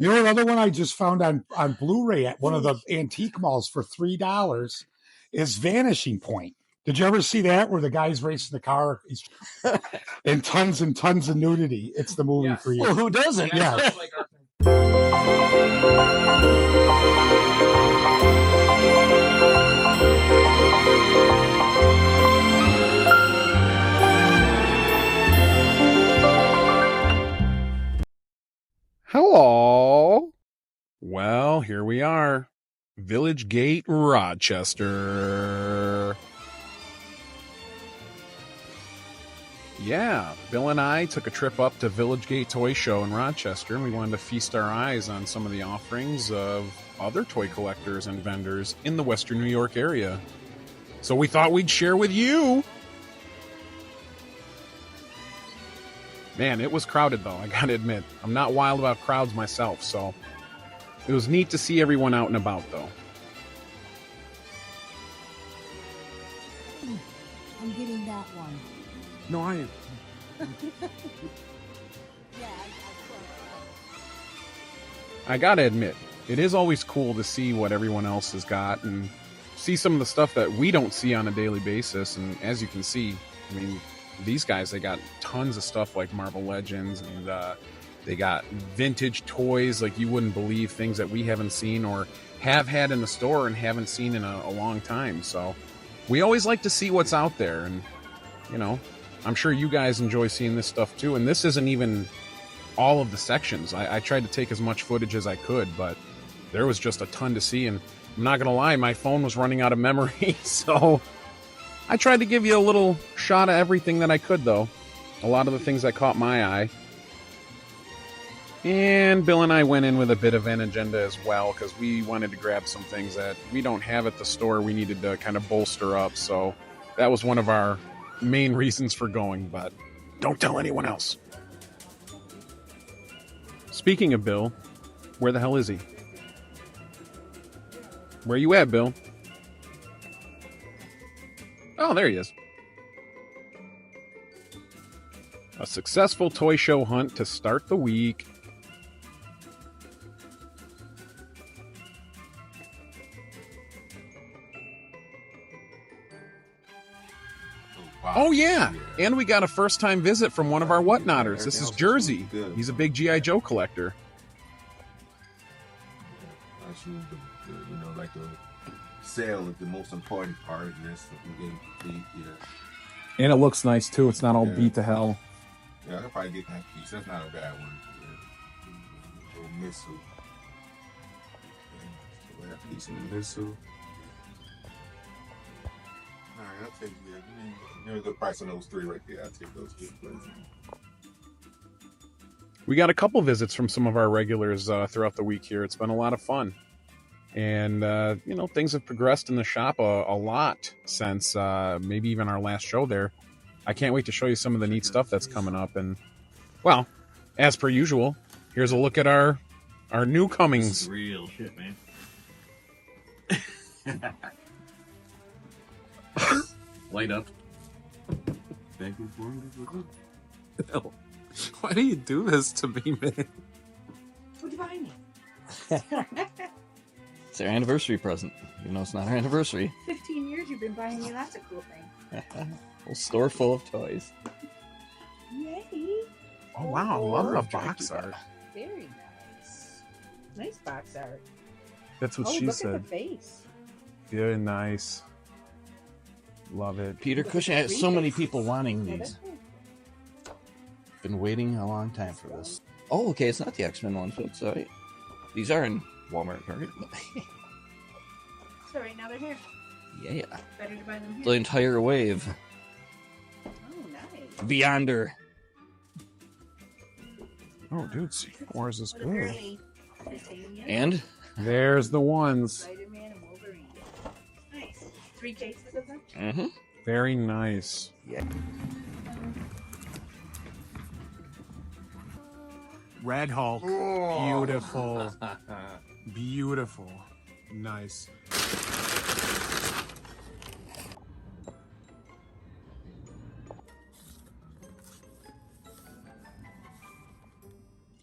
You know, another one I just found on Blu-ray at one of the antique malls for $3 is Vanishing Point. Did you ever see that where the guy's racing the car and tons of nudity? It's the movie for you. Well, who doesn't? Yeah. Hello. Well, here we are. Village Gate, Rochester. Yeah, Bill and I took a trip up to Village Gate Toy Show in Rochester, and we wanted to feast our eyes on some of the offerings of other toy collectors and vendors in the Western New York area. So we thought we'd share with you. Man, it was crowded though, I gotta admit. I'm not wild about crowds myself, so it was neat to see everyone out and about though. I'm getting that one. No, I... Yeah, I gotta admit, it is always cool to see what everyone else has got and see some of the stuff that we don't see on a daily basis. And as you can see, I mean, these guys, they got tons of stuff like Marvel Legends, and they got vintage toys like you wouldn't believe, things that we haven't seen or have had in the store and haven't seen in a long time. So we always like to see what's out there, and you know, I'm sure you guys enjoy seeing this stuff too. And this isn't even all of the sections. I tried to take as much footage as I could, but there was just a ton to see, and I'm not gonna lie, my phone was running out of memory, so I tried to give you a little shot of everything that I could, though. A lot of the things that caught my eye. And Bill and I went in with a bit of an agenda as well, because we wanted to grab some things that we don't have at the store. We needed to kind of bolster up, so that was one of our main reasons for going, but don't tell anyone else. Speaking of Bill, where the hell is he? Where you at, Bill? Oh, there he is. A successful toy show hunt to start the week. Oh, yeah. And we got a first-time visit from one of our whatnotters. This is Jersey. He's a big G.I. Joe collector. You know, like the sale is the most important part of this. And it looks nice, too. It's not all beat to hell. Yeah, I could probably get that piece. That's not a bad one. Little missile. Yeah, that piece of the missile. Alright, I'll take that. You're a good price on those three right there. I'll take those two. We got a couple visits from some of our regulars throughout the week here. It's been a lot of fun. And, you know, things have progressed in the shop a lot since maybe even our last show there. I can't wait to show you some of the neat stuff that's coming up. And, well, as per usual, here's a look at our new comings. Real shit, man. Light up. Thank you for it. Why do you do this to me, man? What'd you buy me? It's our anniversary present. You know, it's not our anniversary. 15 years you've been buying me lots of cool things. Whole store full of toys. Yay! Oh, wow. I love box art. Very nice. Nice box art. That's what Oh, she look said. at the face. Very nice. Love it. Peter Cushing has so many people wanting Yeah, these. that's cool. Been waiting a long time for this. Oh, okay. It's not the X-Men ones, but it's, these are in Walmart, Target. So right now they're here. Yeah. Better to buy them here. The entire wave. Oh, nice. Beyonder. Oh, dude, Secret Wars is What a good. girly. Titanium, And There's the ones. Spider-Man and Wolverine. Nice. 3 cases of them? mm-hmm. Very nice. Yeah. Red Hulk. Beautiful. Beautiful. Nice.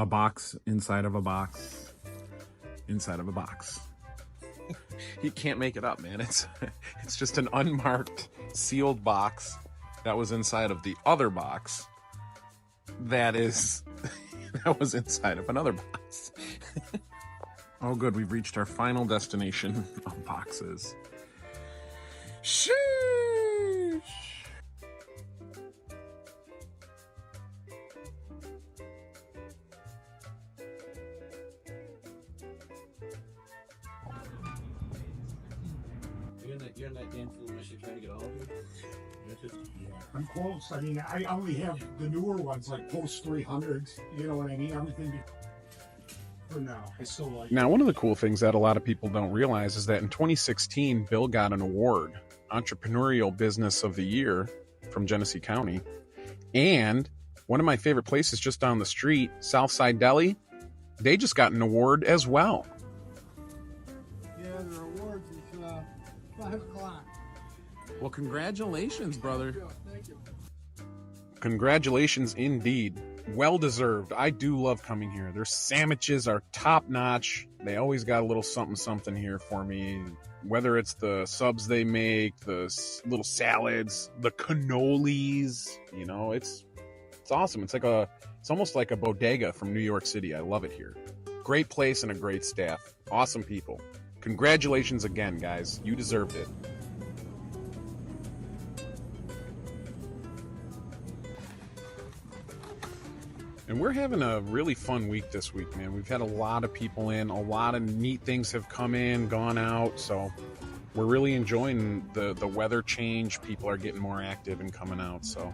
A box inside of a box inside of a box. You can't make it up, man. It's just an unmarked, sealed box that was inside of the other box that was inside of another box. Oh, good. We've reached our final destination of boxes. Sheesh! You're in that damn fool mission trying to get all of them? I'm close. I mean, I only have the newer ones, like post 300s. You know what I mean? Everything for now. I still like. Now, one of the cool things that a lot of people don't realize is that in 2016, Bill got an award, Entrepreneurial Business of the Year, from Genesee County. And one of my favorite places just down the street, Southside Deli, they just got an award as well. Yeah, their awards is 5 o'clock. Well, congratulations, brother. Thank you. Congratulations indeed. Well deserved. I do love coming here. Their sandwiches are top notch. They always got a little something something here for me. Whether it's the subs they make, the little salads, the cannolis, you know, it's awesome. It's almost like a bodega from New York City. I love it here. Great place and a great staff. Awesome people. Congratulations again, guys. You deserved it. And we're having a really fun week this week, man. We've had a lot of people in. A lot of neat things have come in, gone out. So we're really enjoying the weather change. People are getting more active and coming out. So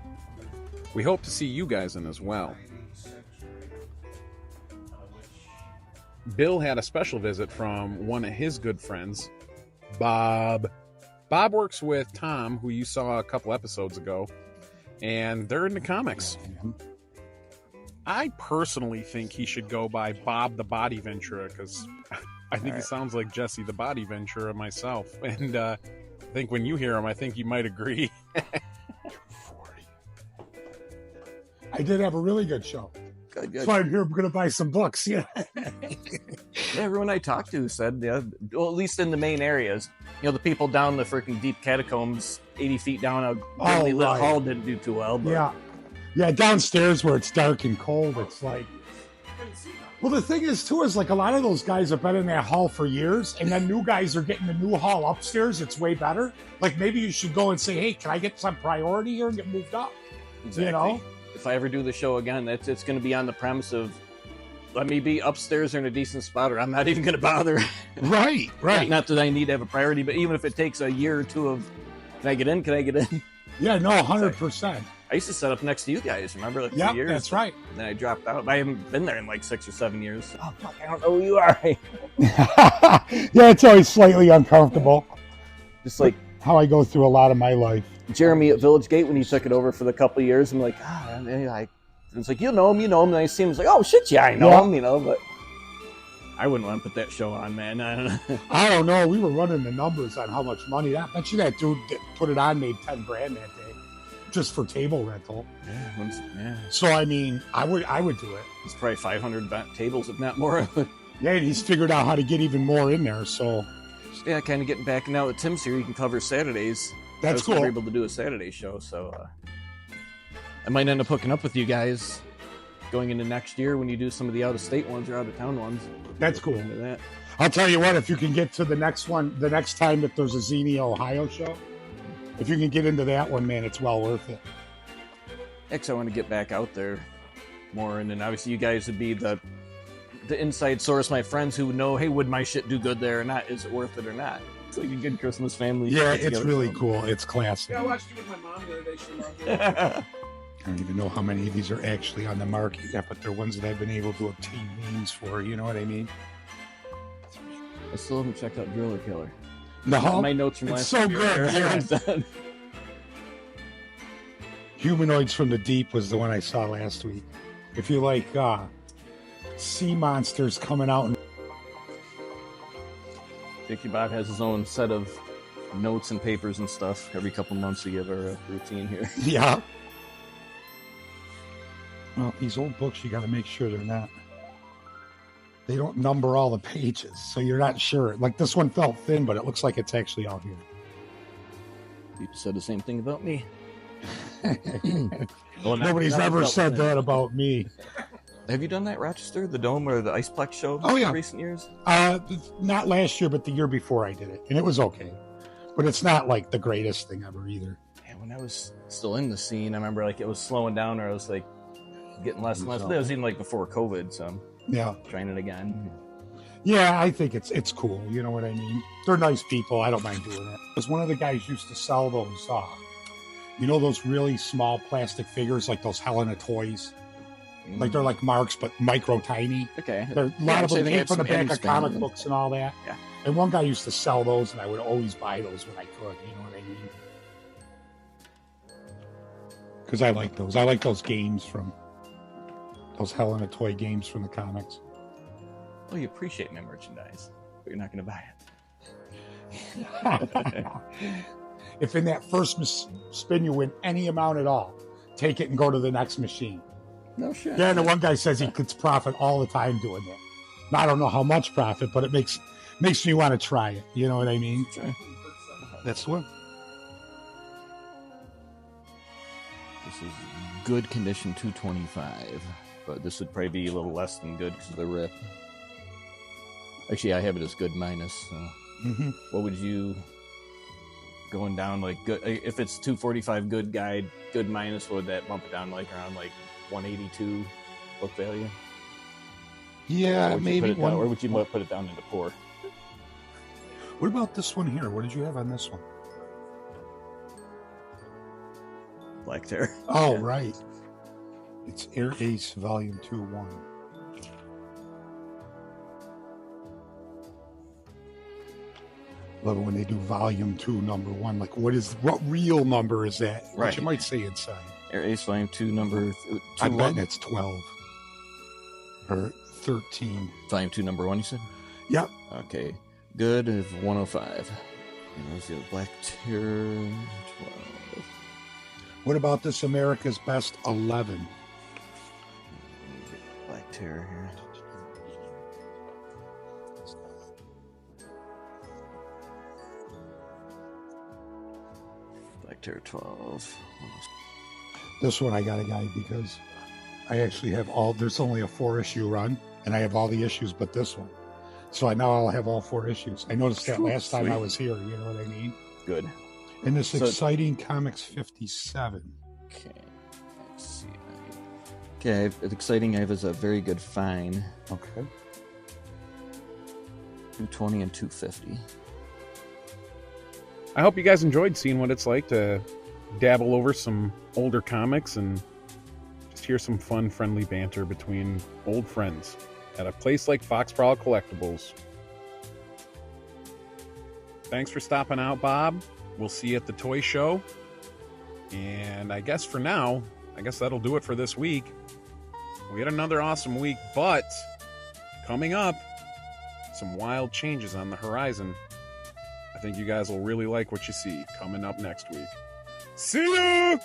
we hope to see you guys in as well. Bill had a special visit from one of his good friends, Bob. Bob works with Tom, who you saw a couple episodes ago, and they're into comics. I personally think he should go by Bob the Body Ventura, because I think he sounds like Jesse the Body Ventura myself. And I think when you hear him, I think you might agree. I did have a really good show. Good. That's why I'm here. I'm going to buy some books. Yeah. Yeah, everyone I talked to said, yeah, well, at least in the main areas. You know, the people down the freaking deep catacombs, 80 feet down a brightly lit hall didn't do too well. But... Yeah, downstairs where it's dark and cold, it's like... Well, the thing is, too, is like a lot of those guys have been in that hall for years, and then new guys are getting the new hall upstairs. It's way better. Like, maybe you should go and say, hey, can I get some priority here and get moved up? Exactly. You know? If I ever do the show again, it's going to be on the premise of, let me be upstairs or in a decent spot, or I'm not even going to bother. Right. Not that I need to have a priority, but even if it takes a year or two of, can I get in? Yeah, no, 100%. I used to set up next to you guys, remember? Like 2 years. That's right. And then I dropped out. I haven't been there in like 6 or 7 years. Oh, fuck, I don't know who you are. Yeah, it's always slightly uncomfortable. Just like how I go through a lot of my life. Jeremy at Village Gate, when he took it over for the couple of years, I'm like, it's like, you know him. And I see him, it's like, oh, shit, yeah, I know him, but I wouldn't want to put that show on, man. I don't know. I don't know. We were running the numbers on how much money. I bet you that dude that put it on made $10,000 that day. Just for table rental. Yeah. So I mean, I would do it. It's probably 500 tables, if not more. Yeah, and he's figured out how to get even more in there. So yeah, kind of getting back now that Tim's here. You can cover Saturdays. That's cool. I was never able to do a Saturday show, so I might end up hooking up with you guys going into next year when you do some of the out-of-state ones or out-of-town ones. That's cool. Into that. I'll tell you what. If you can get to the next one, the next time that there's a Xenia Ohio show. If you can get into that one, man, it's well worth it. Next, I want to get back out there more, and then obviously you guys would be the inside source, my friends who would know, hey, would my shit do good there or not? Is it worth it or not? It's like a good Christmas family. Yeah, it's really cool. It's classic. Yeah, I watched it with my mom the other day. She loved it. I don't even know how many of these are actually on the market yet, but they're ones that I've been able to obtain names for. You know what I mean? I still haven't checked out Driller Killer. No, my notes from last so year. good. Humanoids from the Deep was the one I saw last week. If you like sea monsters coming out, Dickie Bob has his own set of notes and papers and stuff. Every couple months we have our routine here. Yeah. Well, these old books, you got to make sure they're not They don't number all the pages, so you're not sure. Like this one felt thin, but it looks like it's actually out here. You said the same thing about me. Nobody's ever said that about me. Have you done that, Rochester? The Dome or the Iceplex show? Oh, yeah. In recent years? Not last year, but the year before I did it, and it was okay. But it's not like the greatest thing ever either. Yeah, when I was still in the scene, I remember like it was slowing down, or I was like getting less and less. But it was even like before COVID, so I'm trying it again. Yeah, I think it's cool. You know what I mean? They're nice people. I don't mind doing it. Because one of the guys used to sell those, those really small plastic figures, like those Helena toys. Like they're like marks, but micro tiny. Okay. A lot of them came from the back of Eddie's comic fan. books and all that. Yeah. And one guy used to sell those, and I would always buy those when I could. You know what I mean? Because I like those. I like those games from those Helena toy games from the comics. Well, you appreciate my merchandise, but you're not going to buy it. If in that first spin you win any amount at all, take it and go to the next machine. No shit. Yeah, and the one guy says he gets profit all the time doing that. I don't know how much profit, but it makes me want to try it. You know what I mean? Sure. That's the one. This is good condition 225, but this would probably be a little less than good because of the rip. Actually, I have it as good minus. So. What would you going down like good? If it's 245 good guide, good minus, what would that bump it down like around like 182 book value? Yeah, maybe one. Or would you put it down into poor? What about this one here? What did you have on this one? Black Terror. Oh, right. It's Air Ace Volume 2-1. Love it when they do Volume 2, Number 1. Like, what real number is that? Right. What you might say inside. Air Ace Volume 2, number 2. I bet it's 12 or 13. Volume 2, number 1, you said? Yep. Okay. Good of 105. And let's see, Black Terror 12. What about this America's Best 11? Black Terror here. Black Terror 12. This one I got a guy because I actually have there's only a 4-issue run, and I have all the issues but this one. So now I'll have all 4 issues. I noticed that last time I was here, you know what I mean? Good. And this Exciting Comics 57. Okay. Let's see. Okay, Exciting I have is a very good fine. Okay. 220 and 250. I hope you guys enjoyed seeing what it's like to dabble over some older comics and just hear some fun, friendly banter between old friends at a place like Foxprowl Collectables. Thanks for stopping out, Bob. We'll see you at the toy show. And I guess for now, that'll do it for this week. We had another awesome week, but coming up, some wild changes on the horizon. I think you guys will really like what you see coming up next week. See ya!